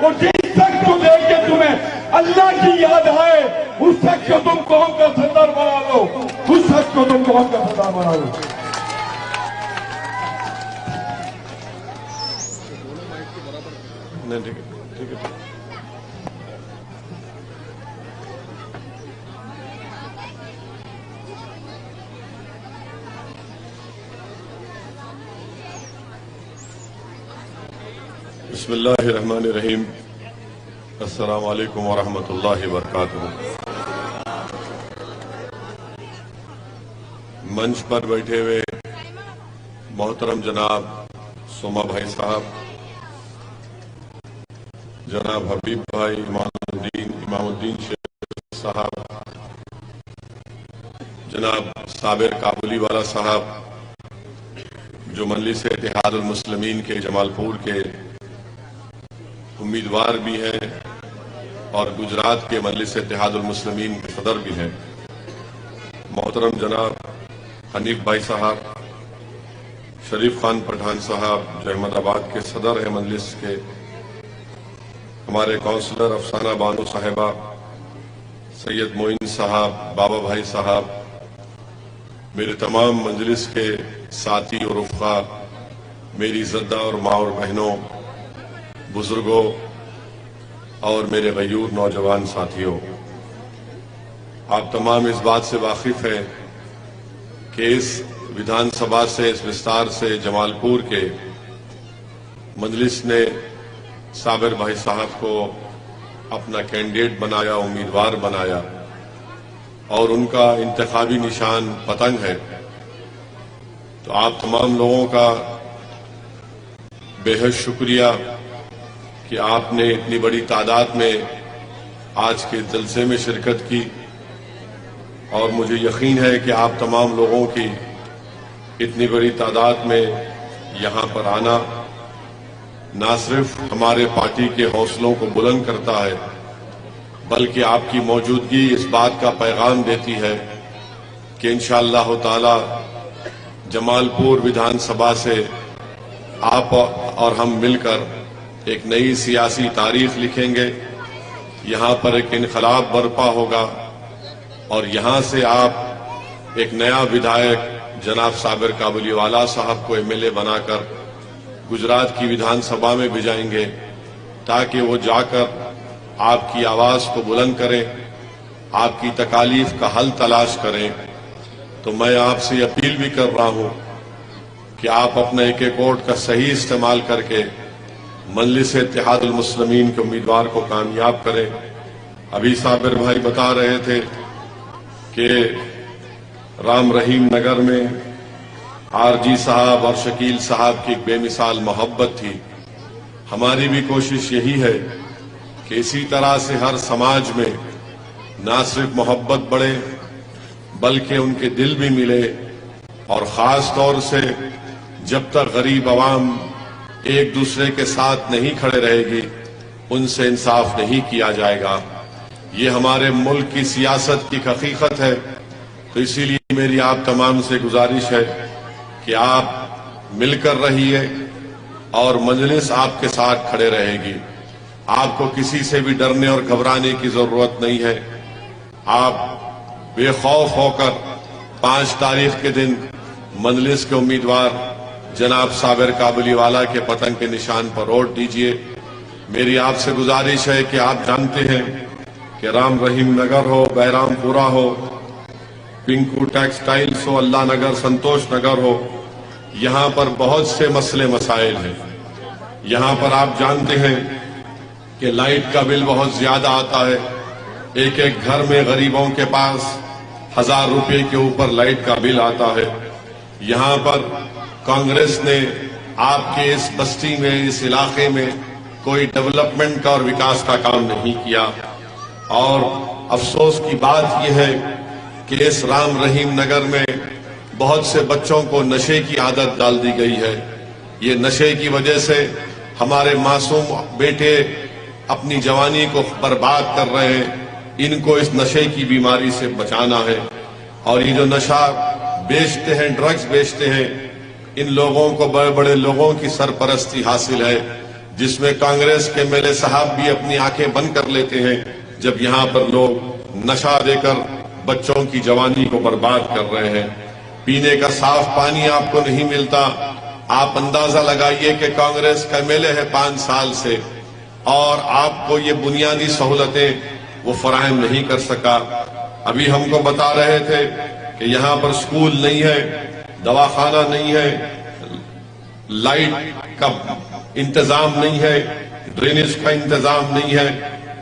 اور جس شخص کو دیکھ کے تمہیں اللہ کی یاد آئے اس شخص کو تم قوم کا سردار بنا لو، اس شخص کو تم قوم کا سردار بنا لو۔ بسم اللہ الرحمن الرحیم۔ السلام علیکم ورحمۃ اللہ وبرکاتہ۔ منچ پر بیٹھے ہوئے محترم جناب سوما بھائی صاحب، جناب حبیب بھائی، امام الدین شیخ صاحب، جناب صابر کابلی والا صاحب جو مجلس اتحاد المسلمین کے جمال پور کے امیدوار بھی ہیں اور گجرات کے مجلس اتحاد المسلمین کے صدر بھی ہیں، محترم جناب حنیف بھائی صاحب، شریف خان پٹھان صاحب جو احمد آباد کے صدر ہیں مجلس کے، ہمارے کونسلر افسانہ بانو صاحبہ، سید معین صاحب، بابا بھائی صاحب، میرے تمام مجلس کے ساتھی اور رفقا، میری زدہ اور ماں اور بہنوں، بزرگوں اور میرے غیور نوجوان ساتھیوں، آپ تمام اس بات سے واقف ہیں کہ اس ودھان سبھا سے، اس وستار سے جمال پور کے مجلس نے صابر بھائی صاحب کو اپنا کینڈیڈیٹ بنایا، امیدوار بنایا، اور ان کا انتخابی نشان پتنگ ہے۔ تو آپ تمام لوگوں کا بے حد شکریہ کہ آپ نے اتنی بڑی تعداد میں آج کے جلسے میں شرکت کی، اور مجھے یقین ہے کہ آپ تمام لوگوں کی اتنی بڑی تعداد میں یہاں پر آنا نہ صرف ہمارے پارٹی کے حوصلوں کو بلند کرتا ہے، بلکہ آپ کی موجودگی اس بات کا پیغام دیتی ہے کہ انشاءاللہ تعالی جمال پور ودھان سبھا سے آپ اور ہم مل کر ایک نئی سیاسی تاریخ لکھیں گے، یہاں پر ایک انقلاب برپا ہوگا، اور یہاں سے آپ ایک نیا ودھائک جناب صابر کابلی والا صاحب کو ایم ایل اے بنا کر گجرات کی ودھان سبھا میں بھیجائیں گے، تاکہ وہ جا کر آپ کی آواز کو بلند کریں، آپ کی تکالیف کا حل تلاش کریں۔ تو میں آپ سے اپیل بھی کر رہا ہوں کہ آپ اپنا ایک ایک ووٹ کا صحیح استعمال کر کے مجلس اتحاد المسلمین کے امیدوار کو کامیاب کریں۔ ابھی صابر بھائی بتا رہے تھے کہ رام رحیم نگر میں آر جی صاحب اور شکیل صاحب کی ایک بے مثال محبت تھی۔ ہماری بھی کوشش یہی ہے کہ اسی طرح سے ہر سماج میں نہ صرف محبت بڑھے بلکہ ان کے دل بھی ملے، اور خاص طور سے جب تک غریب عوام ایک دوسرے کے ساتھ نہیں کھڑے رہے گی ان سے انصاف نہیں کیا جائے گا۔ یہ ہمارے ملک کی سیاست کی حقیقت ہے۔ تو اسی لیے میری آپ تمام سے گزارش ہے کہ آپ مل کر رہیے اور مجلس آپ کے ساتھ کھڑے رہے گی۔ آپ کو کسی سے بھی ڈرنے اور گھبرانے کی ضرورت نہیں ہے۔ آپ بے خوف ہو کر 5 تاریخ کے دن مجلس کے امیدوار جناب صابر کابلی والا کے پتنگ کے نشان پر ووٹ دیجئے۔ میری آپ سے گزارش ہے کہ آپ جانتے ہیں کہ رام رحیم نگر ہو، بہرام پورہ ہو، پنکو ٹیکسٹائلز ہو، اللہ نگر، سنتوش نگر ہو، یہاں پر بہت سے مسئلے مسائل ہیں۔ یہاں پر آپ جانتے ہیں کہ لائٹ کا بل بہت زیادہ آتا ہے، ایک ایک گھر میں غریبوں کے پاس 1000 روپے کے اوپر لائٹ کا بل آتا ہے۔ یہاں پر کانگریس نے آپ کے اس بستی میں، اس علاقے میں کوئی ڈیولپمنٹ کا اور وکاس کا کام نہیں کیا، اور افسوس کی بات یہ ہے کہ اس رام رحیم نگر میں بہت سے بچوں کو نشے کی عادت ڈال دی گئی ہے۔ یہ نشے کی وجہ سے ہمارے معصوم بیٹے اپنی جوانی کو برباد کر رہے ہیں۔ ان کو اس نشے کی بیماری سے بچانا ہے، اور یہ جو نشہ بیچتے ہیں، ڈرگز بیچتے ہیں، ان لوگوں کو بڑے بڑے لوگوں کی سرپرستی حاصل ہے، جس میں کانگریس کے MLA صاحب بھی اپنی آنکھیں بند کر لیتے ہیں جب یہاں پر لوگ نشہ دے کر بچوں کی جوانی کو برباد کر رہے ہیں. پینے کا صاف پانی آپ کو نہیں ملتا. آپ اندازہ لگائیے کہ کانگریس کا MLA ہے 5 سال سے اور آپ کو یہ بنیادی سہولتیں وہ فراہم نہیں کر سکا. ابھی ہم کو بتا رہے تھے کہ یہاں پر سکول نہیں ہے, دواخانہ نہیں ہے, لائٹ کا انتظام نہیں ہے, ڈرینیج کا انتظام نہیں ہے.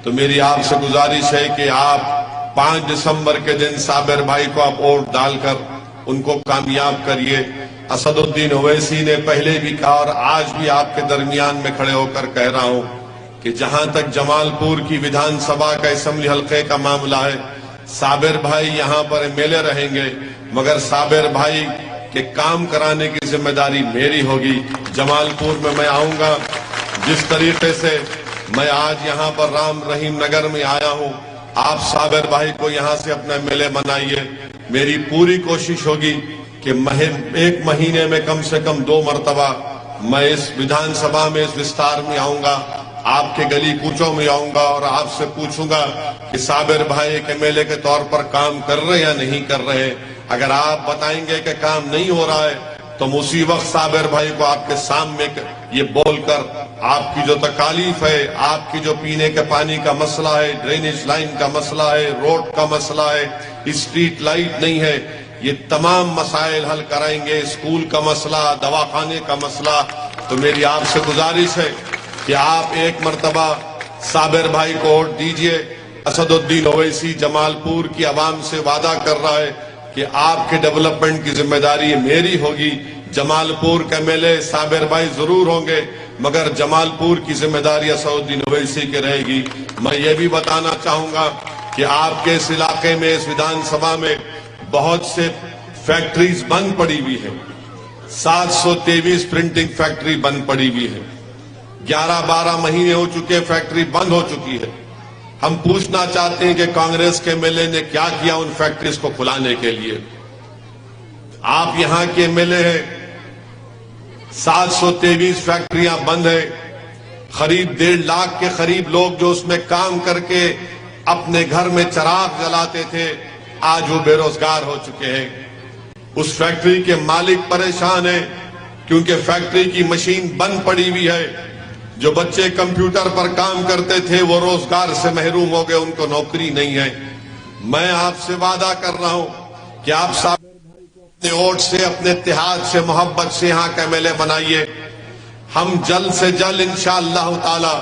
تو میری آپ سے گزارش ہے کہ آپ 5 دسمبر کے دن صابر بھائی کو آپ ووٹ ڈال کر ان کو کامیاب کریے. اسد الدین اویسی نے پہلے بھی کہا اور آج بھی آپ کے درمیان میں کھڑے ہو کر کہہ رہا ہوں کہ جہاں تک جمال پور کی ویدھان سبھا کا اسمبلی حلقے کا معاملہ ہے, صابر بھائی یہاں پر MLA رہیں گے, مگر صابر بھائی کے کام کرانے کی ذمہ داری میری ہوگی. جمال پور میں میں آؤں گا. جس طریقے سے میں آج یہاں پر رام رحیم نگر میں آیا ہوں, آپ صابر بھائی کو یہاں سے اپنا MLA بنائیے. میری پوری کوشش ہوگی کہ ایک مہینے میں کم سے کم 2 مرتبہ میں اس ویدھان سبھا میں اس وستار میں آؤں گا, آپ کے گلی کوچوں میں آؤں گا اور آپ سے پوچھوں گا کہ صابر بھائی ایک MLA کے طور پر کام کر رہے یا نہیں کر رہے. اگر آپ بتائیں گے کہ کام نہیں ہو رہا ہے تو اسی وقت صابر بھائی کو آپ کے سامنے یہ بول کر آپ کی جو تکالیف ہے, آپ کی جو پینے کے پانی کا مسئلہ ہے, ڈرینیج لائن کا مسئلہ ہے, روڈ کا مسئلہ ہے, اسٹریٹ لائٹ نہیں ہے, یہ تمام مسائل حل کرائیں گے. اسکول کا مسئلہ, دواخانے کا مسئلہ. تو میری آپ سے گزارش ہے کہ آپ ایک مرتبہ صابر بھائی کو ووٹ دیجئے. اسد الدین اویسی جمال پور کی عوام سے وعدہ کر رہا ہے کہ آپ کے ڈیولپمنٹ کی ذمہ داری میری ہوگی. جمال پور کا MLA صابر بھائی ضرور ہوں گے, مگر جمال پور کی ذمہ داری اسد الدین اویسی کی رہے گی. میں یہ بھی بتانا چاہوں گا کہ آپ کے اس علاقے میں, اس ویدھان سبھا میں بہت سے فیکٹریز بند پڑی ہوئی ہیں. 723 پرنٹنگ فیکٹری بند پڑی ہوئی ہے. 11-12 مہینے ہو چکے, فیکٹری بند ہو چکی ہے. ہم پوچھنا چاہتے ہیں کہ کانگریس کے MLA نے کیا کیا ان فیکٹریز کو کھلانے کے لیے. آپ یہاں کے MLA ہیں, 723 فیکٹریاں بند ہیں. قریب 1.5 لاکھ کے قریب لوگ جو اس میں کام کر کے اپنے گھر میں چراغ جلاتے تھے, آج وہ بے روزگار ہو چکے ہیں. اس فیکٹری کے مالک پریشان ہیں کیونکہ فیکٹری کی مشین بند پڑی ہوئی ہے. جو بچے کمپیوٹر پر کام کرتے تھے وہ روزگار سے محروم ہو گئے, ان کو نوکری نہیں ہے. میں آپ سے وعدہ کر رہا ہوں کہ آپ صابر بھائی کو اپنے ووٹ سے, اپنے اتحاد سے, محبت سے یہاں کا MLA بنائیے. ہم جلد سے جلد انشاءاللہ تعالی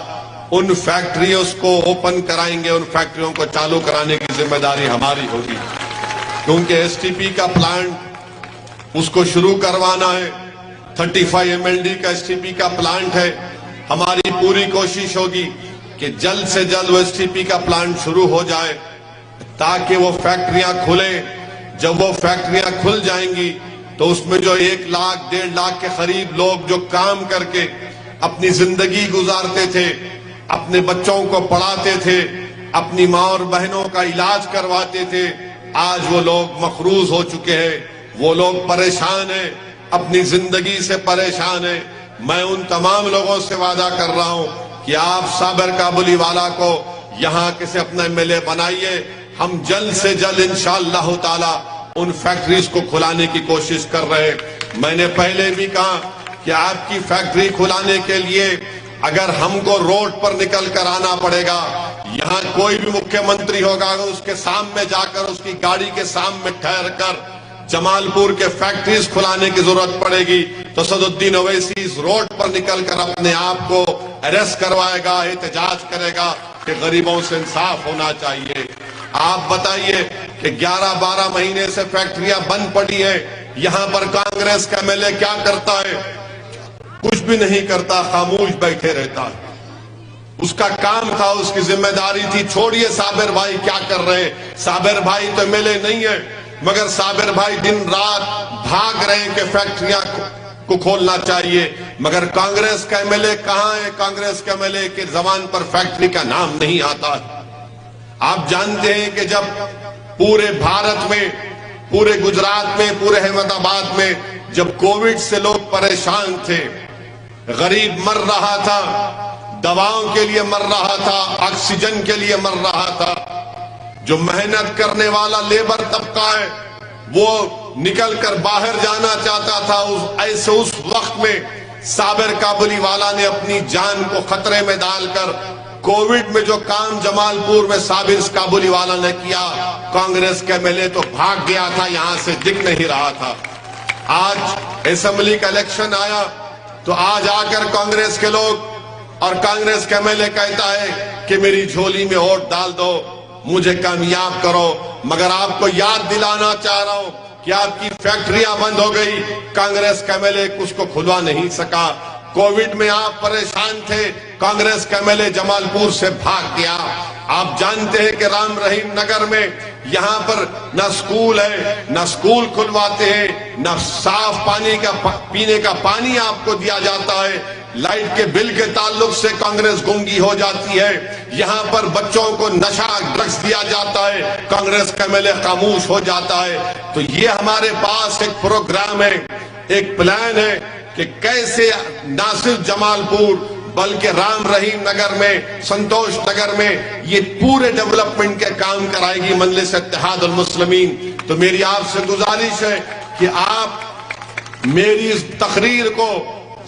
ان فیکٹریز کو اوپن کرائیں گے, ان فیکٹریوں کو چالو کرانے کی ذمہ داری ہماری ہوگی. کیونکہ STP کا پلانٹ اس کو شروع کروانا ہے. 35 MLD کا STP کا پلانٹ ہے. ہماری پوری کوشش ہوگی کہ جلد سے جلد وہ STP کا پلانٹ شروع ہو جائے تاکہ وہ فیکٹریاں کھلیں. جب وہ فیکٹریاں کھل جائیں گی تو اس میں جو 1 لاکھ 1.5 لاکھ کے قریب لوگ جو کام کر کے اپنی زندگی گزارتے تھے, اپنے بچوں کو پڑھاتے تھے, اپنی ماں اور بہنوں کا علاج کرواتے تھے, آج وہ لوگ مقروض ہو چکے ہیں. وہ لوگ پریشان ہیں, اپنی زندگی سے پریشان ہیں. میں ان تمام لوگوں سے وعدہ کر رہا ہوں کہ آپ صابر کابلی والا کو یہاں کسی اپنا MLA بنائیے. ہم جلد سے جلد انشاءاللہ تعالی ان فیکٹریز کو کھلانے کی کوشش کر رہے. میں نے پہلے بھی کہا کہ آپ کی فیکٹری کھلانے کے لیے اگر ہم کو روڈ پر نکل کر آنا پڑے گا, یہاں کوئی بھی مکھیہ منتری ہوگا اس کے سامنے جا کر, اس کی گاڑی کے سامنے ٹھہر کر جمال پور کے فیکٹریز کھلانے کی ضرورت پڑے گی تو اسد الدین اویسی اس روڈ پر نکل کر اپنے آپ کو اریسٹ کروائے گا, احتجاج کرے گا کہ غریبوں سے انصاف ہونا چاہیے. آپ بتائیے کہ 11-12 مہینے سے فیکٹریاں بند پڑی ہیں. یہاں پر کانگریس کا MLA کیا کرتا ہے؟ کچھ بھی نہیں کرتا, خاموش بیٹھے رہتا ہے. اس کا کام تھا, اس کی ذمہ داری تھی. چھوڑیے صابر بھائی کیا کر رہے ہیں. صابر بھائی تو MLA نہیں ہے, مگر صابر بھائی دن رات بھاگ رہے ہیں کہ فیکٹریاں کو کھولنا چاہیے. مگر کانگریس کا MLA کہاں ہے؟ کانگریس کا MLA کے زبان پر فیکٹری کا نام نہیں آتا ہے. آپ جانتے ہیں کہ جب پورے بھارت میں, پورے گجرات میں, پورے احمد آباد میں جب کووڈ سے لوگ پریشان تھے, غریب مر رہا تھا، دواؤں کے لیے مر رہا تھا، آکسیجن کے لیے مر رہا تھا۔ جو محنت کرنے والا لیبر طبقہ ہے وہ نکل کر باہر جانا چاہتا تھا، اس وقت میں صابر کابلی والا نے اپنی جان کو خطرے میں ڈال کر کووڈ میں جو کام جمال پور میں صابر کابلی والا نے کیا، کانگریس کے ایم ایل اے تو بھاگ گیا تھا، یہاں سے دکھ نہیں رہا تھا۔ آج اسمبلی کا الیکشن آیا تو آج آ کر کانگریس کے لوگ اور کانگریس کا ایم ایل اے کہتا ہے کہ میری جھولی میں ووٹ ڈال دو، مجھے کامیاب کرو۔ مگر آپ کو یاد دلانا چاہ رہا ہوں کہ آپ کی فیکٹریاں بند ہو گئی، کانگریس کا ایم ایل اے اس کو کھلوا نہیں سکا۔ کووڈ میں آپ پریشان تھے، کانگریس کا ایم ایل اے جمال پور سے بھاگ گیا۔ آپ جانتے ہیں کہ رام رحیم نگر میں یہاں پر نہ سکول ہے، نہ سکول کھلواتے ہیں، نہ صاف پانی کا پینے کا پانی آپ کو دیا جاتا ہے۔ لائٹ کے بل کے تعلق سے کانگریس گنگی ہو جاتی ہے۔ یہاں پر بچوں کو نشہ ڈرگس دیا جاتا ہے، کانگریس کا ایم ایل اے خاموش ہو جاتا ہے۔ تو یہ ہمارے پاس ایک پروگرام ہے، ایک پلان ہے کہ کیسے نہ صرف جمال پور بلکہ رام رحیم نگر میں، سنتوش نگر میں یہ پورے ڈیولپمنٹ کے کام کرائے گی مجلس اتحاد المسلمین۔ تو میری آپ سے گزارش ہے کہ آپ میری اس تقریر کو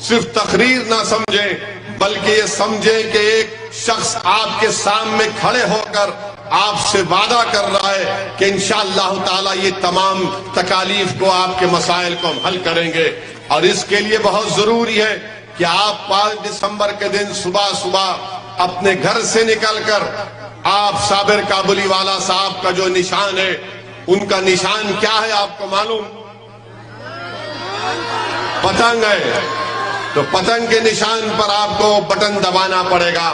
صرف تقریر نہ سمجھیں، بلکہ یہ سمجھیں کہ ایک شخص آپ کے سامنے کھڑے ہو کر آپ سے وعدہ کر رہا ہے کہ انشاءاللہ تعالی یہ تمام تکالیف کو، آپ کے مسائل کو ہم حل کریں گے۔ اور اس کے لیے بہت ضروری ہے کہ آپ 5 دسمبر کے دن صبح صبح اپنے گھر سے نکل کر آپ صابر کابلی والا صاحب کا جو نشان ہے، ان کا نشان کیا ہے آپ کو معلوم؟ پتنگ ہے۔ تو پتنگ کے نشان پر آپ کو بٹن دبانا پڑے گا۔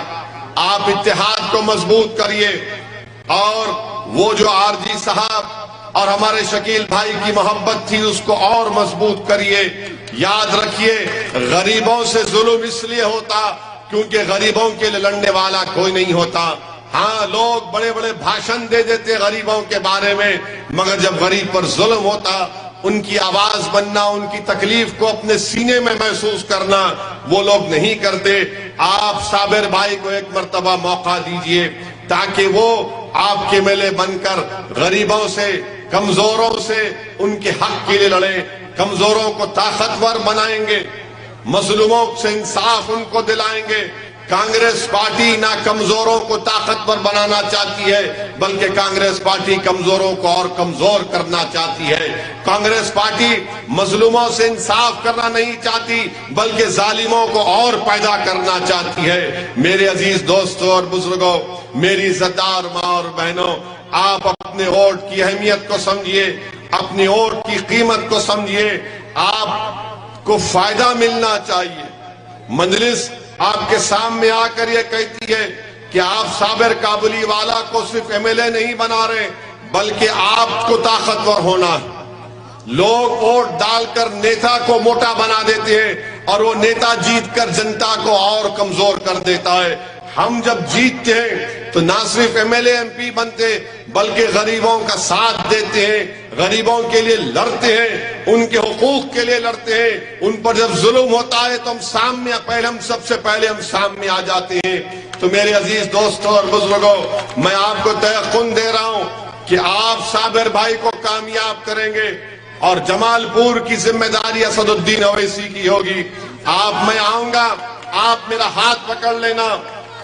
آپ اتحاد کو مضبوط کریے، اور وہ جو آر جی صاحب اور ہمارے شکیل بھائی کی محبت تھی اس کو اور مضبوط کریے۔ یاد رکھیے، غریبوں سے ظلم اس لیے ہوتا کیونکہ غریبوں کے لیے لڑنے والا کوئی نہیں ہوتا۔ ہاں، لوگ بڑے بڑے بھاشن دے دیتے غریبوں کے بارے میں، مگر جب غریب پر ظلم ہوتا، ان کی آواز بننا، ان کی تکلیف کو اپنے سینے میں محسوس کرنا، وہ لوگ نہیں کرتے۔ آپ صابر بھائی کو ایک مرتبہ موقع دیجئے تاکہ وہ آپ کے ملے بن کر غریبوں سے، کمزوروں سے ان کے حق کے لیے لڑیں، کمزوروں کو طاقتور بنائیں گے، مظلوموں سے انصاف ان کو دلائیں گے۔ کانگریس پارٹی نہ کمزوروں کو طاقتور بنانا چاہتی ہے، بلکہ کانگریس پارٹی کمزوروں کو اور کمزور کرنا چاہتی ہے۔ کانگریس پارٹی مظلوموں سے انصاف کرنا نہیں چاہتی، بلکہ ظالموں کو اور پیدا کرنا چاہتی ہے۔ میرے عزیز دوستوں اور بزرگوں، میری عزت دار ماں اور بہنوں، آپ اپنے ووٹ کی اہمیت کو سمجھیے، اپنی ووٹ کی قیمت کو سمجھیے۔ آپ کو فائدہ ملنا چاہیے۔ مجلس آپ کے سامنے آ کر یہ کہتی ہے کہ آپ صابر کابلی والا کو صرف ایم ایل اے نہیں بنا رہے، بلکہ آپ کو طاقتور ہونا ہے۔ لوگ ووٹ ڈال کر نیتا کو موٹا بنا دیتے ہیں، اور وہ نیتا جیت کر جنتا کو اور کمزور کر دیتا ہے۔ ہم جب جیتتے ہیں تو نہ صرف M L A M P بنتے، بلکہ غریبوں کا ساتھ دیتے ہیں، غریبوں کے لیے لڑتے ہیں، ان کے حقوق کے لیے لڑتے ہیں۔ ان پر جب ظلم ہوتا ہے تو ہم سب سے پہلے سامنے آ جاتے ہیں۔ تو میرے عزیز دوستوں اور بزرگوں، میں آپ کو تیقن دے رہا ہوں کہ آپ صابر بھائی کو کامیاب کریں گے، اور جمال پور کی ذمہ داری اسد الدین اویسی کی ہوگی۔ میں آؤں گا، آپ میرا ہاتھ پکڑ لینا،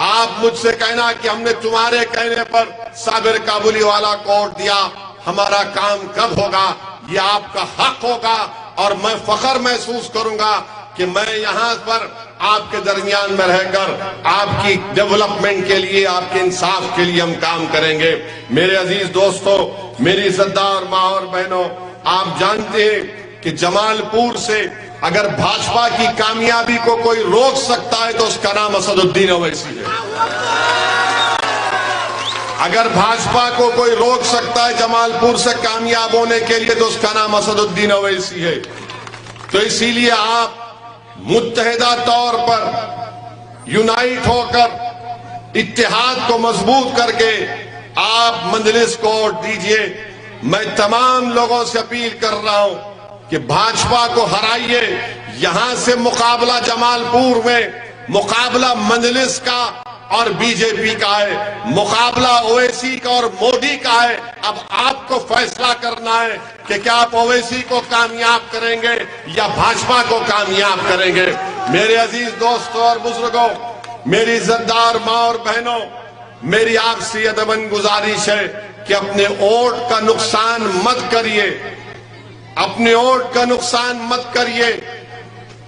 آپ مجھ سے کہنا کہ ہم نے تمہارے کہنے پر صابر کابلی والا کو ووٹ دیا، ہمارا کام کب ہوگا؟ یہ آپ کا حق ہوگا، اور میں فخر محسوس کروں گا کہ میں یہاں پر آپ کے درمیان میں رہ کر آپ کی ڈیولپمنٹ کے لیے، آپ کے انصاف کے لیے ہم کام کریں گے۔ میرے عزیز دوستوں، میری عزت دار ماں اور بہنوں، آپ جانتے ہیں کہ جمال پور سے اگر بھاجپا کی کامیابی کو کوئی روک سکتا ہے تو اس کا نام اسد الدین اویسی ہے۔ اگر بھاجپا کو کوئی روک سکتا ہے جمال پور سے کامیاب ہونے کے لیے تو اس کا نام اسد الدین اویسی ہے۔ تو اسی لیے آپ متحدہ طور پر یونائٹ ہو کر، اتحاد کو مضبوط کر کے آپ مجلس کو ووٹ دیجئے۔ میں تمام لوگوں سے اپیل کر رہا ہوں کہ بھاجپا کو ہرائیے، یہاں سے مقابلہ جمال پور میں مقابلہ مجلس کا اور بی جے پی کا ہے، مقابلہ اویسی کا اور مودی کا ہے۔ اب آپ کو فیصلہ کرنا ہے کہ کیا آپ اویسی کو کامیاب کریں گے یا بھاجپا کو کامیاب کریں گے۔ میرے عزیز دوستوں اور بزرگوں، میری عزتدار ماں اور بہنوں، میری آپ سے ادباً گزارش ہے کہ اپنے ووٹ کا نقصان مت کریے، اپنے ووٹ کا نقصان مت کریے۔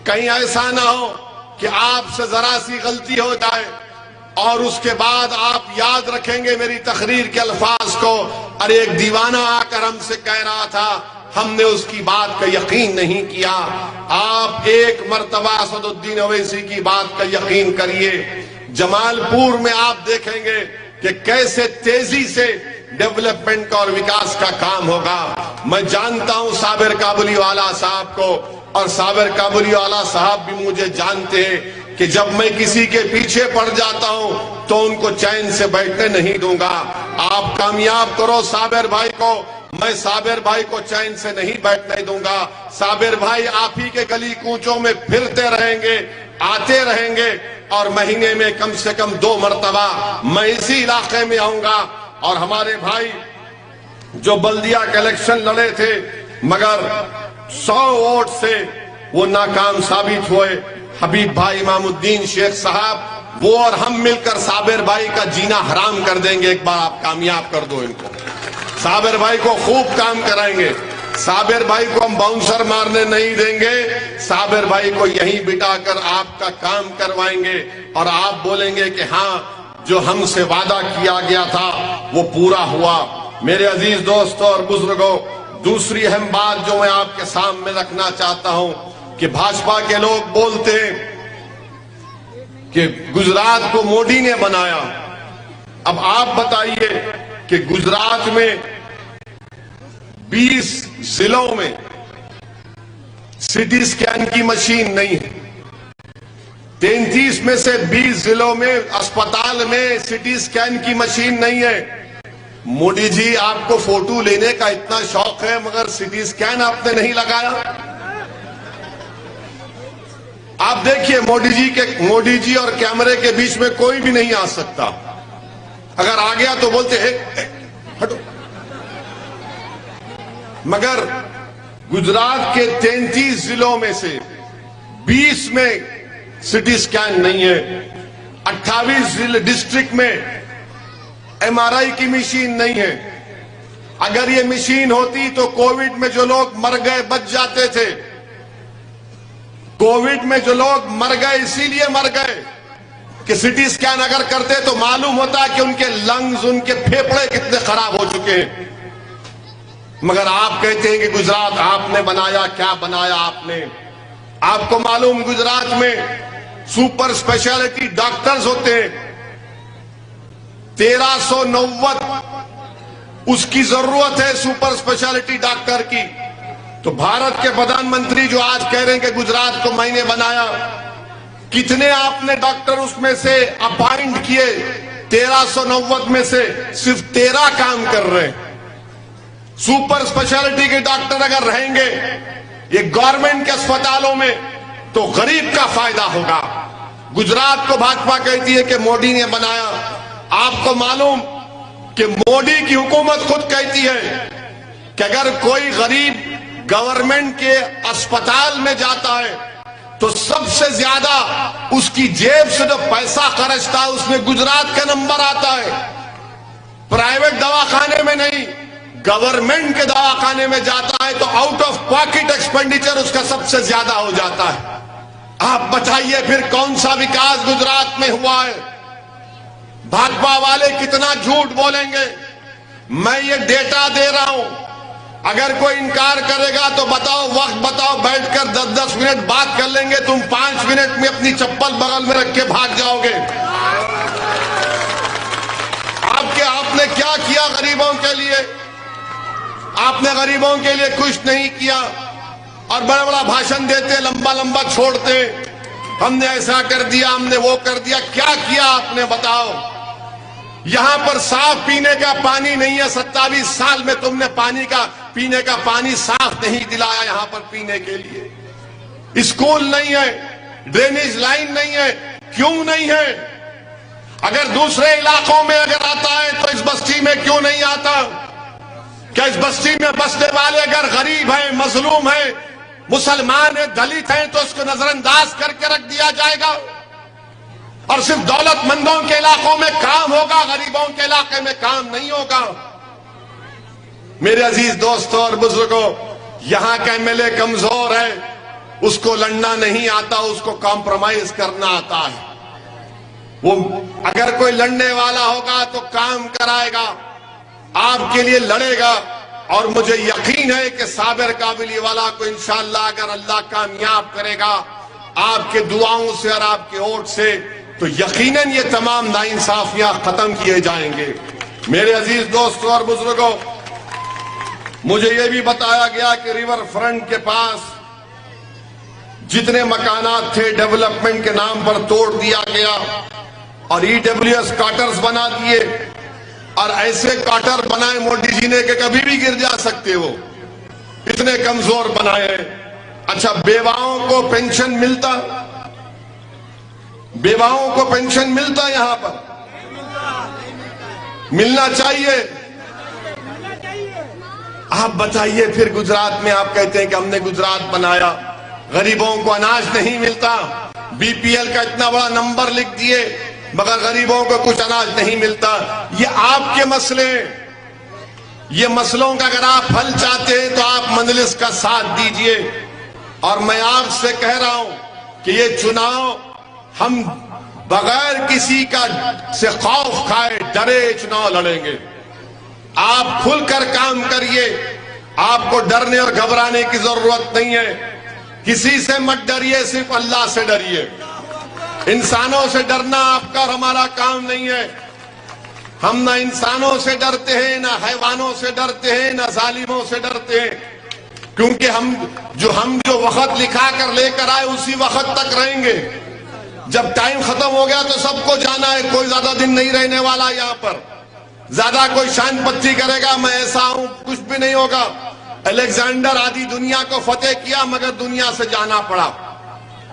کہیں ایسا نہ ہو کہ آپ سے ذرا سی غلطی ہو جائے اور اس کے بعد آپ یاد رکھیں گے میری تقریر کے الفاظ کو، اور ایک دیوانہ آ کر ہم سے کہہ رہا تھا ہم نے اس کی بات کا یقین نہیں کیا۔ آپ ایک مرتبہ اسد الدین اویسی کی بات کا یقین کریے۔ جمال پور میں آپ دیکھیں گے کہ کیسے تیزی سے ڈیولپمنٹ کا اور وکاس کا کام ہوگا۔ میں جانتا ہوں صابر کابلی والا صاحب کو، اور صابر کابلی والا صاحب بھی مجھے جانتے ہیں کہ جب میں کسی کے پیچھے پڑ جاتا ہوں تو ان کو چین سے بیٹھنے نہیں دوں گا۔ آپ کامیاب کرو صابر بھائی کو، میں صابر بھائی کو چین سے نہیں بیٹھنے دوں گا۔ صابر بھائی آپ ہی کے گلی کوچوں میں پھرتے رہیں گے، آتے رہیں گے، اور مہینے میں کم سے کم 2 مرتبہ میں اسی علاقے میں آؤں گا۔ اور ہمارے بھائی جو بلدیہ کے الیکشن لڑے تھے مگر 100 ووٹ سے وہ ناکام ثابت ہوئے، حبیب بھائی امام الدین شیخ صاحب، وہ اور ہم مل کر صابر بھائی کا جینا حرام کر دیں گے۔ ایک بار آپ کامیاب کر دو ان کو، صابر بھائی کو خوب کام کرائیں گے۔ صابر بھائی کو ہم باؤنسر مارنے نہیں دیں گے، صابر بھائی کو یہیں بٹا کر آپ کا کام کروائیں گے، اور آپ بولیں گے کہ ہاں جو ہم سے وعدہ کیا گیا تھا وہ پورا ہوا۔ میرے عزیز دوستوں اور بزرگوں، دوسری اہم بات جو میں آپ کے سامنے رکھنا چاہتا ہوں کہ بھاجپا کے لوگ بولتے ہیں کہ گجرات کو مودی نے بنایا۔ اب آپ بتائیے کہ گجرات میں 20 ضلعوں میں سٹی سکین کی مشین نہیں ہے، 33 میں سے 20 ضلعوں میں اسپتال میں سٹی سکین کی مشین نہیں ہے۔ مودی جی آپ کو فوٹو لینے کا اتنا شوق ہے مگر سٹی سکین آپ نے نہیں لگایا۔ آپ دیکھیے مودی جی اور کیمرے کے بیچ میں کوئی بھی نہیں آ سکتا، اگر آ گیا تو بولتے ہیں ہٹو۔ مگر گجرات کے 33 ضلعوں میں سے 20 میں سٹی سکین نہیں ہے، 28 ڈسٹرکٹ میں MRI کی مشین نہیں ہے۔ اگر یہ مشین ہوتی تو کووڈ میں جو لوگ مر گئے بچ جاتے تھے۔ کووڈ میں جو لوگ مر گئے اسی لیے مر گئے کہ سٹی سکین اگر کرتے تو معلوم ہوتا کہ ان کے لنگز، ان کے پھیپھڑے کتنے خراب ہو چکے ہیں۔ مگر آپ کہتے ہیں کہ گجرات آپ نے بنایا، کیا بنایا آپ نے؟ آپ کو معلوم گجرات میں سپر اسپیشلٹی ڈاکٹرز ہوتے ہیں 1390، اس کی ضرورت ہے سپر اسپیشلٹی ڈاکٹر کی۔ تو بھارت کے پردھان منتری جو آج کہہ رہے ہیں کہ گجرات کو میں نے بنایا، کتنے آپ نے ڈاکٹر اس میں سے اپائنٹ کیے؟ 1390 میں سے صرف 13 کام کر رہے ہیں۔ سپر اسپیشلٹی کے ڈاکٹر اگر رہیں گے یہ گورنمنٹ کے اسپتالوں میں تو غریب کا فائدہ ہوگا۔ گجرات کو بھاجپا کہتی ہے کہ مودی نے بنایا۔ آپ کو معلوم کہ مودی کی حکومت خود کہتی ہے کہ اگر کوئی غریب گورنمنٹ کے اسپتال میں جاتا ہے تو سب سے زیادہ اس کی جیب سے جو پیسہ خرچتا ہے اس میں گجرات کا نمبر آتا ہے۔ پرائیویٹ دواخانے میں نہیں، گورنمنٹ کے دواخانے میں جاتا ہے تو آؤٹ آف پاکٹ ایکسپینڈیچر اس کا سب سے زیادہ ہو جاتا ہے۔ آپ بتائیے پھر کون سا وکاس گجرات میں ہوا ہے؟ بھاجپا والے کتنا جھوٹ بولیں گے؟ میں یہ ڈیٹا دے رہا ہوں، اگر کوئی انکار کرے گا تو بتاؤ، وقت بتاؤ، بیٹھ کر 10-10 منٹ بات کر لیں گے، تم 5 منٹ میں اپنی چپل بغل میں رکھ کے بھاگ جاؤ گے۔ آپ نے کیا کیا غریبوں کے لیے؟ آپ نے غریبوں کے لیے کچھ نہیں کیا، اور بڑا بڑا بھاشن دیتے، لمبا لمبا چھوڑتے، ہم نے ایسا کر دیا، ہم نے وہ کر دیا۔ کیا کیا آپ نے بتاؤ؟ یہاں پر صاف پینے کا پانی نہیں ہے، 27 سال میں تم نے پینے کا پانی صاف نہیں دلایا یہاں پر پینے کے لیے۔ اسکول نہیں ہے, ڈرینیج لائن نہیں ہے. کیوں نہیں ہے؟ اگر دوسرے علاقوں میں اگر آتا ہے تو اس بستی میں کیوں نہیں آتا؟ کیا اس بستی میں بسنے والے اگر غریب ہیں, مظلوم ہیں, مسلمان ہیں, دلت ہیں, تو اس کو نظر انداز کر کے رکھ دیا جائے گا؟ اور صرف دولت مندوں کے علاقوں میں کام ہوگا, غریبوں کے علاقے میں کام نہیں ہوگا؟ میرے عزیز دوستوں اور بزرگوں, یہاں کا ایم ایل اے کمزور ہے, اس کو لڑنا نہیں آتا, اس کو کمپرومائز کرنا آتا ہے. وہ اگر کوئی لڑنے والا ہوگا تو کام کرائے گا, آپ کے لیے لڑے گا. اور مجھے یقین ہے کہ صابر قابلی والا کو انشاءاللہ اگر اللہ کامیاب کرے گا آپ کے دعاؤں سے اور آپ کے ووٹ سے, تو یقیناً یہ تمام ناانصافیاں ختم کیے جائیں گے. میرے عزیز دوستوں اور بزرگوں, مجھے یہ بھی بتایا گیا کہ ریور فرنٹ کے پاس جتنے مکانات تھے ڈیولپمنٹ کے نام پر توڑ دیا گیا اور ای ڈبلیو ایس کارٹرز بنا دیے, اور ایسے کارٹر بنائے مودی جی نے کہ کبھی بھی گر جا سکتے, وہ اتنے کمزور بنائے. اچھا, بیواؤں کو پینشن ملتا؟ بیواؤں کو پینشن ملتا یہاں پر؟ ملنا چاہیے. آپ بتائیے پھر گجرات میں آپ کہتے ہیں کہ ہم نے گجرات بنایا, غریبوں کو اناج نہیں ملتا, بی پی ایل کا اتنا بڑا نمبر لکھ دیے مگر غریبوں کو کچھ اناج نہیں ملتا. یہ آپ کے مسئلے, یہ مسئلوں کا اگر آپ حل چاہتے ہیں تو آپ مجلس کا ساتھ دیجئے. اور میں آپ سے کہہ رہا ہوں کہ یہ چناؤ ہم بغیر کسی کا سے خوف کھائے ڈرے چناؤ لڑیں گے. آپ کھل کر کام کریے, آپ کو ڈرنے اور گھبرانے کی ضرورت نہیں ہے. کسی سے مت ڈریے, صرف اللہ سے ڈریے. انسانوں سے ڈرنا آپ کا اور ہمارا کام نہیں ہے. ہم نہ انسانوں سے ڈرتے ہیں, نہ حیوانوں سے ڈرتے ہیں, نہ ظالموں سے ڈرتے ہیں, کیونکہ ہم جو وقت لکھا کر لے کر آئے اسی وقت تک رہیں گے. جب ٹائم ختم ہو گیا تو سب کو جانا ہے, کوئی زیادہ دن نہیں رہنے والا یہاں پر. زیادہ کوئی شان پتی کرے گا میں ایسا ہوں, کچھ بھی نہیں ہوگا. الیگزینڈر آدھی دنیا کو فتح کیا مگر دنیا سے جانا پڑا.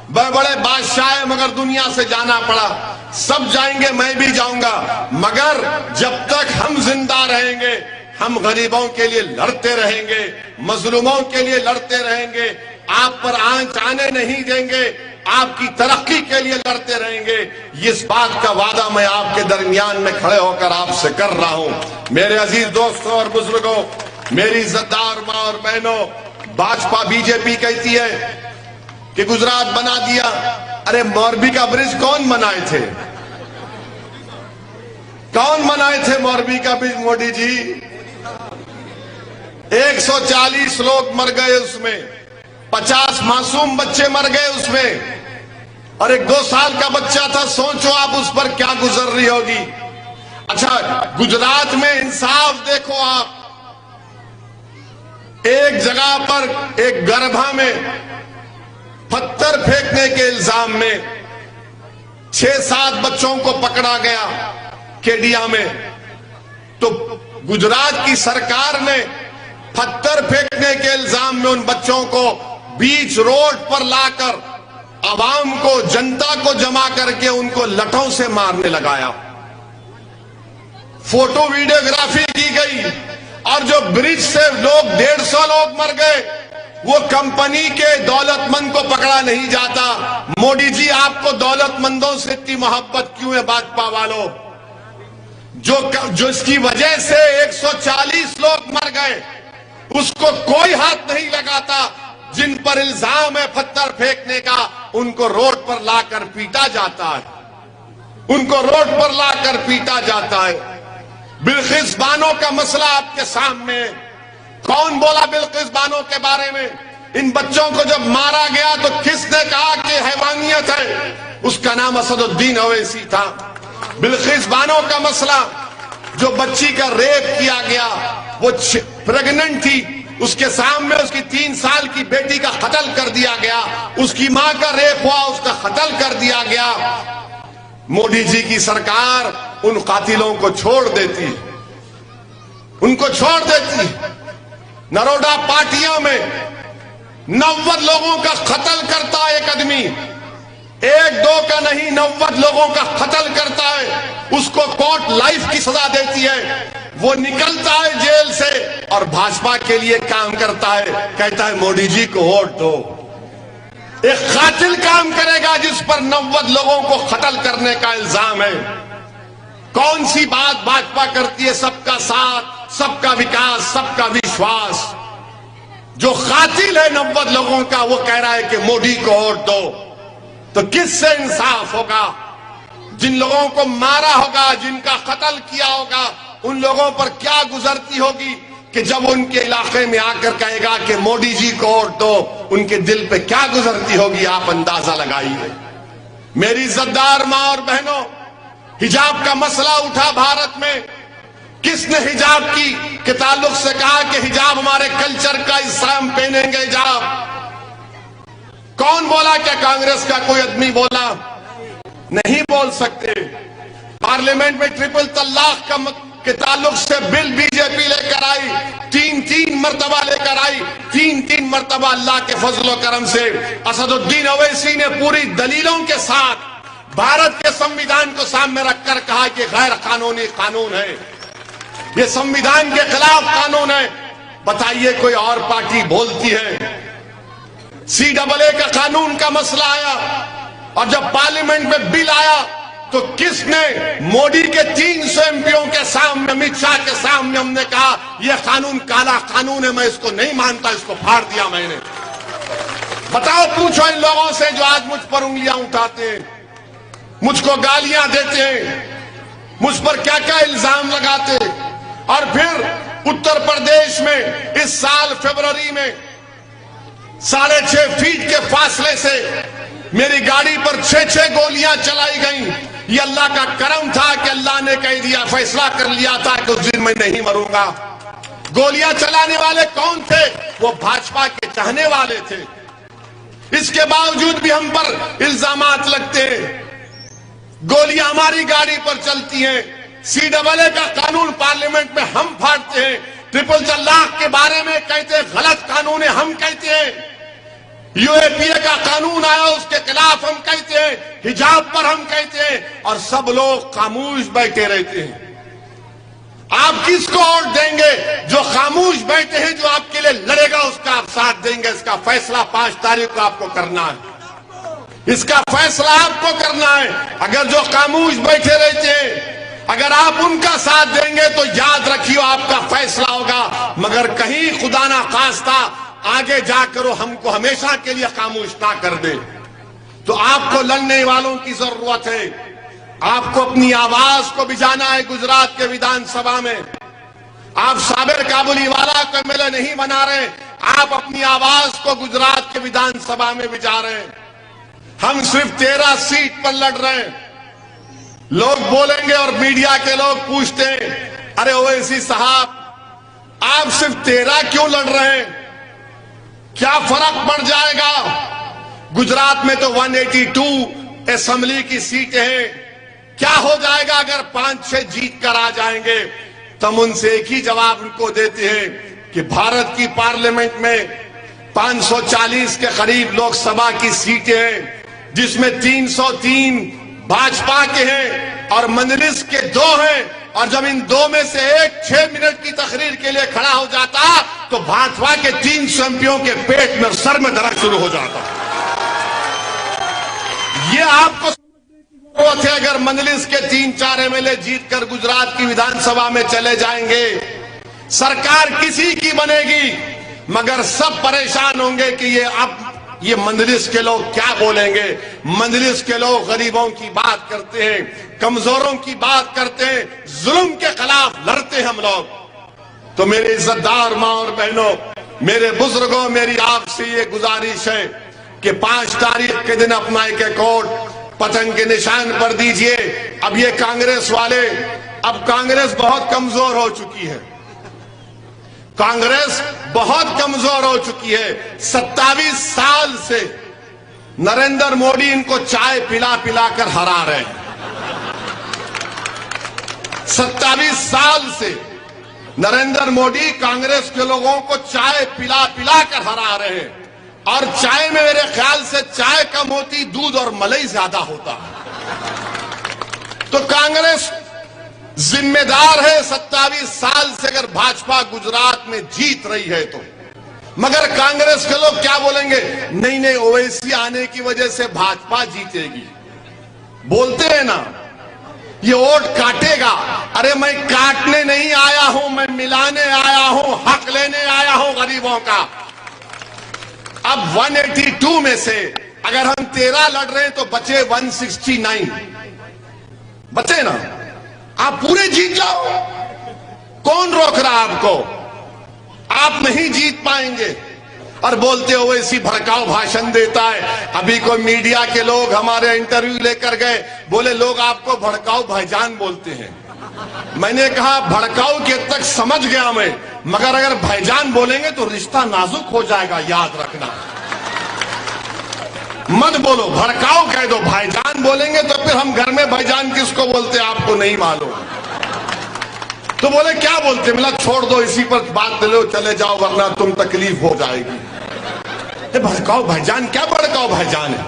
بڑے بڑے بادشاہ مگر دنیا سے جانا پڑا. سب جائیں گے, میں بھی جاؤں گا, مگر جب تک ہم زندہ رہیں گے ہم غریبوں کے لیے لڑتے رہیں گے, مظلوموں کے لیے لڑتے رہیں گے, آپ پر آنچ آنے نہیں دیں گے, آپ کی ترقی کے لیے لڑتے رہیں گے. اس بات کا وعدہ میں آپ کے درمیان میں کھڑے ہو کر آپ سے کر رہا ہوں. میرے عزیز دوستوں اور بزرگوں, میری عزتدار ماں اور بہنوں, بھاجپا بی جے پی کہتی ہے کہ گجرات بنا دیا. ارے موربی کا برج کون بنائے تھے؟ کون بنائے تھے موربی کا برج؟ مودی جی. 140 لوگ مر گئے اس میں, 50 معصوم بچے مر گئے اس میں, اور ایک 2 سال کا بچہ تھا. سوچو آپ اس پر کیا گزر رہی ہوگی. اچھا, گجرات میں انصاف دیکھو آپ. ایک جگہ پر ایک گربھا میں پتھر پھینکنے کے الزام میں 6-7 بچوں کو پکڑا گیا کیڈیا میں. تو گجرات کی سرکار نے پتھر پھینکنے کے الزام میں ان بچوں کو بیچ روڈ پر لا کر عوام کو, جنتا کو جمع کر کے ان کو لٹھوں سے مارنے لگایا. فوٹو ویڈیوگرافی کی گئی, اور جو برج سے لوگ 150 لوگ مر گئے, وہ کمپنی کے دولت مند کو پکڑا نہیں جاتا. مودی جی, آپ کو دولت مندوں سے اتنی محبت کیوں ہے بھاجپا والوں؟ جو اس کی وجہ سے 140 لوگ مر گئے, اس کو کوئی ہاتھ نہیں لگاتا. جن پر الزام ہے پتھر پھینکنے کا, ان کو روڈ پر لا کر پیٹا جاتا ہے, ان کو روڈ پر لا کر پیٹا جاتا ہے. بلقیس بانو کا مسئلہ آپ کے سامنے ہے. کون بولا بلقیس بانو کے بارے میں؟ ان بچوں کو جب مارا گیا تو کس نے کہا کہ حیوانیت ہے؟ اس کا نام اسد الدین اویسی تھا. بلقیس بانو کا مسئلہ, جو بچی کا ریپ کیا گیا, وہ پریگننٹ تھی, اس کے سامنے اس کی 3 سال کی بیٹی کا قتل کر دیا گیا. اس کی ماں کا ریپ ہوا, اس کا قتل کر دیا گیا. مودی جی کی سرکار ان قاتلوں کو چھوڑ دیتی, ان کو چھوڑ دیتی. نروڈا پارٹیوں میں 90 لوگوں کا قتل کرتا ہے ایک آدمی، 1-2 کا نہیں، 90 لوگوں کا قتل کرتا ہے، اس کو کورٹ لائف کی سزا دیتی ہے، وہ نکلتا ہے جیل سے اور بھاجپا کے لیے کام کرتا ہے، کہتا ہے مودی جی کو ووٹ دو۔ ایک قاتل کام کرے گا جس پر 90 لوگوں کو قتل کرنے کا الزام ہے۔ کون سی بات بھاجپا کرتی ہے؟ سب کا ساتھ، سب کا وکاس، سب کا وشواس۔ جو قاتل ہے 90 لوگوں کا، وہ کہہ رہا ہے کہ مودی کو ووٹ دو، تو کس سے انصاف ہوگا؟ جن لوگوں کو مارا ہوگا، جن کا قتل کیا ہوگا، ان لوگوں پر کیا گزرتی ہوگی کہ جب ان کے علاقے میں آ کر کہے گا کہ مودی جی کو ووٹ دو، ان کے دل پہ کیا گزرتی ہوگی، آپ اندازہ لگائیے۔ میری عزتدار ماں اور بہنوں، حجاب کا مسئلہ اٹھا بھارت میں، کس نے حجاب کی کے تعلق سے کہا کہ حجاب ہمارے کلچر کا حصہ، ہم پہنیں گے حجاب؟ کون بولا؟ کیا کانگریس کا کوئی آدمی بولا؟ نہیں بول سکتے۔ پارلیمنٹ میں ٹرپل طلاق کے تعلق سے بل بی جے پی لے کر آئی، تین مرتبہ لے کر آئی، تین مرتبہ اللہ کے فضل و کرم سے اسد الدین اویسی نے پوری دلیلوں کے ساتھ بھارت کے سمویدھان کو سامنے رکھ کر کہا کہ غیر قانونی قانون ہے، یہ سمویدھان کے خلاف قانون ہے۔ بتائیے کوئی اور پارٹی بولتی ہے؟ CAA کا قانون کا مسئلہ آیا اور جب پارلیمنٹ میں بل آیا تو کس نے؟ مودی کے 300 MPوں کے سامنے، امت شاہ کے سامنے ہم نے کہا یہ قانون کالا قانون ہے، میں اس کو نہیں مانتا، اس کو پھاڑ دیا میں نے۔ بتاؤ، پوچھو ان لوگوں سے جو آج مجھ پر انگلیاں اٹھاتے ہیں، مجھ کو گالیاں دیتے ہیں، مجھ پر کیا کیا الزام لگاتے۔ اور پھر اتر پردیش میں اس سال فروری میں 6.5 فیٹ کے فاصلے سے میری گاڑی پر 6 گولیاں چلائی گئیں۔ یہ اللہ کا کرم تھا کہ اللہ نے کہہ دیا، فیصلہ کر لیا تھا کہ اس دن میں نہیں مروں گا۔ گولیاں چلانے والے کون تھے؟ وہ بھاجپا کے چاہنے والے تھے۔ اس کے باوجود بھی ہم پر الزامات لگتے ہیں، گولیاں ہماری گاڑی پر چلتی ہیں، CAA کا قانون پارلیمنٹ میں ہم پھاڑتے ہیں، ٹرپل طلاق کے بارے میں کہتے ہیں غلط قانون ہے، ہم کہتے ہیں، UAPA کا قانون آیا اس کے خلاف ہم کہتے ہیں، حجاب پر ہم کہتے ہیں، اور سب لوگ خاموش بیٹھے رہتے ہیں۔ آپ کس کو ووٹ دیں گے؟ جو خاموش بیٹھے ہیں، جو آپ کے لیے لڑے گا اس کا آپ ساتھ دیں گے۔ اس کا فیصلہ 5 تاریخ کو آپ کو کرنا ہے، اس کا فیصلہ آپ کو کرنا ہے۔ اگر جو خاموش بیٹھے رہتے ہیں، اگر آپ ان کا ساتھ دیں گے تو یاد رکھیو آپ کا فیصلہ ہوگا، مگر کہیں خدا نہ خواستہ آگے جا کر وہ ہم کو ہمیشہ کے لیے خاموش نہ کر دے۔ تو آپ کو لڑنے والوں کی ضرورت ہے، آپ کو اپنی آواز کو بجانا ہے۔ گجرات کے ویدھان سبھا میں آپ صابر کابلی والا کو MLA نہیں بنا رہے، آپ اپنی آواز کو گجرات کے ویدھان سبھا میں بجا رہے ہیں۔ ہم صرف 13 سیٹ پر لڑ رہے ہیں۔ لوگ بولیں گے اور میڈیا کے لوگ پوچھتے ہیں، ارے اویسی صاحب آپ صرف 13 کیوں لڑ رہے ہیں؟ کیا فرق پڑ جائے گا؟ گجرات میں تو 182 اسمبلی کی سیٹیں ہیں، کیا ہو جائے گا اگر 5-6 جیت کر آ جائیں گے؟ تم ان سے ایک ہی جواب ان کو دیتے ہیں کہ بھارت کی پارلیمنٹ میں 540 کے قریب لوک سبھا کی سیٹیں ہیں، جس میں 303 بھاجپا کے ہیں اور مجلس کے 2 ہیں، اور جب ان 2 میں سے ایک 6 منٹ کی تقریر کے لیے کھڑا ہو جاتا تو بھاجپا کے 300 MPوں کے پیٹ میں سر میں درد شروع ہو جاتا۔ یہ آپ کو سمجھنے کی ضرورت ہے۔ اگر مجلس کے 3-4 MLA جیت کر گجرات کی ویدھان سبھا میں چلے جائیں گے، سرکار کسی کی بنے گی، مگر سب پریشان ہوں گے کہ یہ مجلس کے لوگ کیا بولیں گے۔ مجلس کے لوگ غریبوں کی بات کرتے ہیں، کمزوروں کی بات کرتے ہیں، ظلم کے خلاف لڑتے ہیں ہم لوگ۔ تو میرے عزتدار ماں اور بہنوں، میرے بزرگوں، میری آپ سے یہ گزارش ہے کہ 5 تاریخ کے دن اپنا ایک ووٹ پتنگ کے نشان پر دیجئے۔ اب یہ کانگریس والے، اب کانگریس بہت کمزور ہو چکی ہے، کانگریس بہت کمزور ہو چکی ہے۔ 27 سال سے نریندر مودی ان کو چائے پلا پلا کر ہرا رہے ہیں۔ 27 سال سے نریندر مودی کانگریس کے لوگوں کو چائے پلا پلا کر ہرا رہے ہیں۔ اور چائے میں میرے خیال سے چائے کم ہوتی، دودھ اور ملئی زیادہ ہوتا. تو کانگریس ذمہ دار ہے 27 سال سے اگر بھاجپا گجرات میں جیت رہی ہے تو. مگر کانگریس کے لوگ کیا بولیں گے؟ نہیں اویسی آنے کی وجہ سے بھاجپا جیتے گی. بولتے ہیں نا یہ ووٹ کاٹے گا. ارے میں کاٹنے نہیں آیا ہوں، میں ملانے آیا ہوں، حق لینے آیا ہوں غریبوں کا. اب 182 میں سے اگر ہم 13 لڑ رہے ہیں تو بچے 169. بچے نا، آپ پورے جیت جاؤ. کون روک رہا آپ کو؟ آپ نہیں جیت پائیں گے. اور بولتے ہو ایسی بھڑکاؤ بھاشن دیتا ہے. ابھی کوئی میڈیا کے لوگ ہمارے انٹرویو لے کر گئے، بولے لوگ آپ کو بھڑکاؤ بھائی جان بولتے ہیں. میں نے کہا بھڑکاؤ کے تک سمجھ گیا میں، مگر اگر بھائی جان بولیں گے تو رشتہ نازک ہو جائے گا، یاد رکھنا. مت بولو، بھڑکاؤ کہہ دو. بھائی جان بولیں گے تو پھر ہم گھر میں بھائی جان کس کو بولتے آپ کو نہیں معلوم. تو بولے کیا بولتے؟ ملا چھوڑ دو، اسی پر بات لے لو، چلے جاؤ ورنہ تم تکلیف ہو جائے گی. بھڑکاؤ بھائی جان کیا بھڑکاؤ بھائی جان ہے؟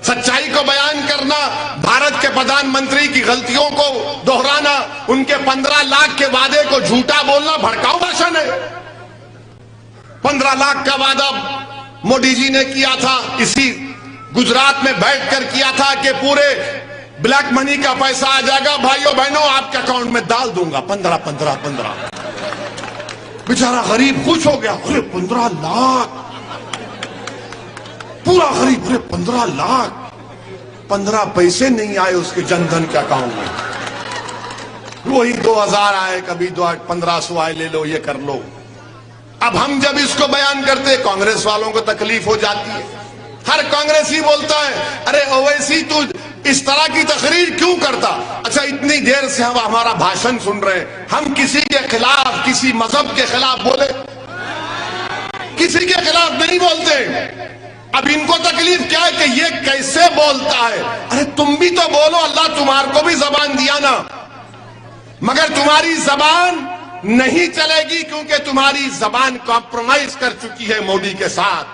سچائی کو بیان کرنا، بھارت کے پردھان منتری کی غلطیوں کو دہرانا، ان کے 15 لاکھ کے وعدے کو جھوٹا بولنا بھڑکاؤ بھاشن ہے. 15 لاکھ کا وعدہ مودی جی نے کیا تھا، اسی گجرات میں بیٹھ کر کیا تھا کہ پورے بلیک منی کا پیسہ آ جائے گا بھائیوں بہنوں آپ کے اکاؤنٹ میں ڈال دوں گا. 15 بیچارہ غریب خوش ہو گیا. ارے 15 لاکھ پورا غریب. ارے 15 لاکھ 15 پیسے نہیں آئے اس کے جن دھن کے اکاؤنٹ میں. وہی 2000 آئے، کبھی 1500 آئے، لے لو یہ کر لو. اب ہم جب اس کو بیان کرتے کانگریس والوں کو تکلیف ہو جاتی ہے. ہر کانگریسی بولتا ہے ارے اویسی تو اس طرح کی تقریر کیوں کرتا؟ اچھا اتنی دیر سے ہم ہمارا بھاشن سن رہے ہیں، ہم کسی کے خلاف، کسی مذہب کے خلاف بولے؟ کسی کے خلاف نہیں بولتے. اب ان کو تکلیف کیا ہے کہ یہ کیسے بولتا ہے؟ ارے تم بھی تو بولو، اللہ تمہارے کو بھی زبان دیا نا. مگر تمہاری زبان نہیں چلے گی کیونکہ تمہاری زبان کمپرومائز کر چکی ہے مودی کے ساتھ.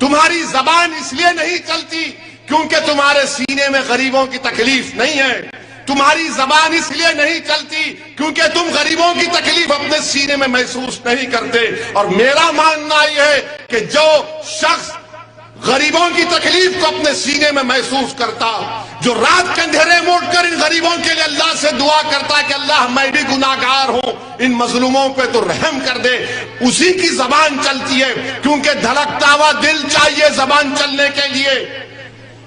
تمہاری زبان اس لیے نہیں چلتی کیونکہ تمہارے سینے میں غریبوں کی تکلیف نہیں ہے. تمہاری زبان اس لیے نہیں چلتی کیونکہ تم غریبوں کی تکلیف اپنے سینے میں محسوس نہیں کرتے. اور میرا ماننا یہ ہے کہ جو شخص غریبوں کی تکلیف کو اپنے سینے میں محسوس کرتا، جو رات کے اندھیرے میں اٹھ کر ان غریبوں کے لیے اللہ سے دعا کرتا کہ اللہ میں بھی گناہگار ہوں، ان مظلوموں پہ تو رحم کر دے، اسی کی زبان چلتی ہے. کیونکہ دھڑکتا ہوا دل چاہیے زبان چلنے کے لیے.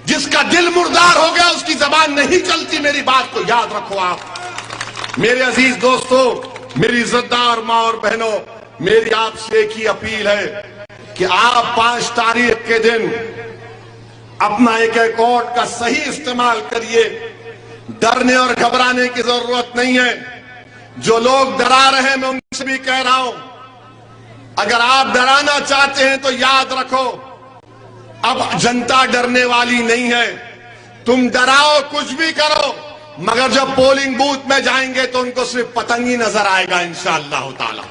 جس کا دل مردار ہو گیا اس کی زبان نہیں چلتی. میری بات کو یاد رکھو آپ. میرے عزیز دوستو، میری عزت دار ماں اور بہنوں، میری آپ سے ایک ہی اپیل ہے کہ آپ 5 تاریخ کے دن اپنا ایک ووٹ کا صحیح استعمال کریے. ڈرنے اور گھبرانے کی ضرورت نہیں ہے. جو لوگ ڈرا رہے ہیں میں ان سے بھی کہہ رہا ہوں، اگر آپ ڈرانا چاہتے ہیں تو یاد رکھو اب جنتا ڈرنے والی نہیں ہے. تم ڈراؤ کچھ بھی کرو، مگر جب پولنگ بوتھ میں جائیں گے تو ان کو صرف پتنگ ہی نظر آئے گا انشاءاللہ تعالی.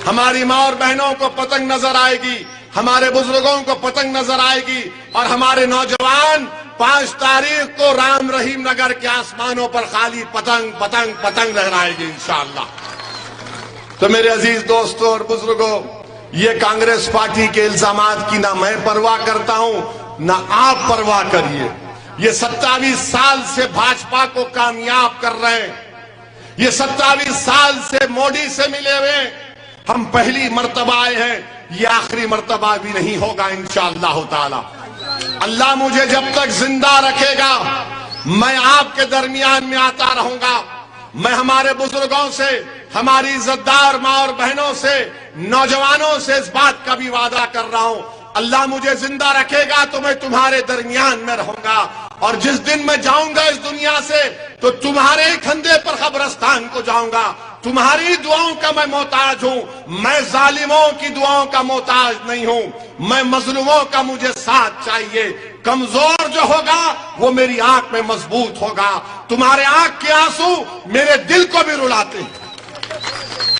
ہماری ماں اور بہنوں کو پتنگ نظر آئے گی، ہمارے بزرگوں کو پتنگ نظر آئے گی، اور ہمارے نوجوان 5 تاریخ کو رام رحیم نگر کے آسمانوں پر خالی پتنگ پتنگ پتنگ لہرائے گی انشاءاللہ. تو میرے عزیز دوستوں اور بزرگوں، یہ کانگریس پارٹی کے الزامات کی نہ میں پرواہ کرتا ہوں نہ آپ پرواہ کریے. یہ 27 سال سے بھاجپا کو کامیاب کر رہے ہیں. یہ 27 سال سے مودی سے ملے ہوئے. ہم پہلی مرتبہ آئے ہیں، یہ آخری مرتبہ بھی نہیں ہوگا انشاءاللہ تعالی. اللہ مجھے جب تک زندہ رکھے گا میں آپ کے درمیان میں آتا رہوں گا. میں ہمارے بزرگوں سے، ہماری عزتدار ماں اور بہنوں سے، نوجوانوں سے اس بات کا بھی وعدہ کر رہا ہوں، اللہ مجھے زندہ رکھے گا تو میں تمہارے درمیان میں رہوں گا. اور جس دن میں جاؤں گا اس دنیا سے تو تمہارے کندھے پر قبرستان کو جاؤں گا. تمہاری دعاؤں کا میں محتاج ہوں. میں ظالموں کی دعاؤں کا محتاج نہیں ہوں. میں مظلوموں کا مجھے ساتھ چاہیے. کمزور جو ہوگا وہ میری آنکھ میں مضبوط ہوگا. تمہارے آنکھ کے آنسو میرے دل کو بھی رلاتے ہیں.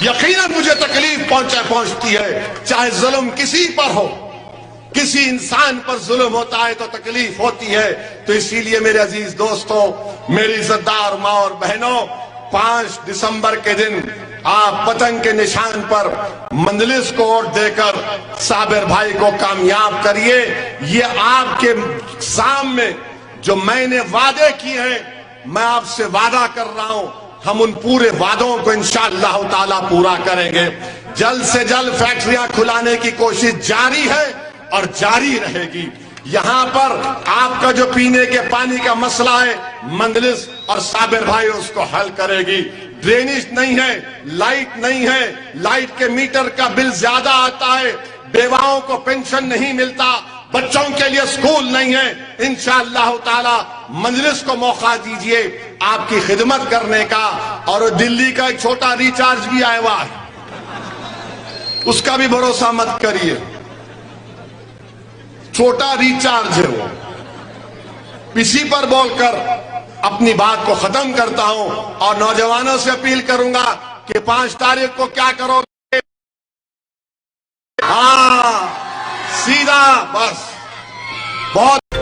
یقیناً مجھے تکلیف پہنچتی ہے، چاہے ظلم کسی پر ہو. کسی انسان پر ظلم ہوتا ہے تو تکلیف ہوتی ہے. تو اسی لیے میرے عزیز دوستوں، میری عزتدار ماں اور بہنوں، 5 دسمبر کے دن آپ پتنگ کے نشان پر مجلس کو ووٹ دے کر صابر بھائی کو کامیاب کریے. یہ آپ کے سامنے جو میں نے وعدے کیے ہیں، میں آپ سے وعدہ کر رہا ہوں، ہم ان پورے وعدوں کو انشاءاللہ تعالی پورا کریں گے. جلد سے جلد فیکٹریاں کھلانے کی کوشش جاری ہے اور جاری رہے گی. یہاں پر آپ کا جو پینے کے پانی کا مسئلہ ہے، مجلس اور صابر بھائی اس کو حل کرے گی. ڈرینیج نہیں ہے، لائٹ نہیں ہے، لائٹ کے میٹر کا بل زیادہ آتا ہے، بیواؤں کو پینشن نہیں ملتا، بچوں کے لیے سکول نہیں ہے. انشاءاللہ تعالی مجلس کو موقع دیجئے آپ کی خدمت کرنے کا. اور دلی کا ایک چھوٹا ریچارج بھی آیا ہوا ہے، اس کا بھی بھروسہ مت کریے. چھوٹا ریچارج ہے وہ. اسی پر بول کر اپنی بات کو ختم کرتا ہوں اور نوجوانوں سے اپیل کروں گا کہ 5 تاریخ کو کیا کرو گے؟ ہاں، سیدھا بس. بہت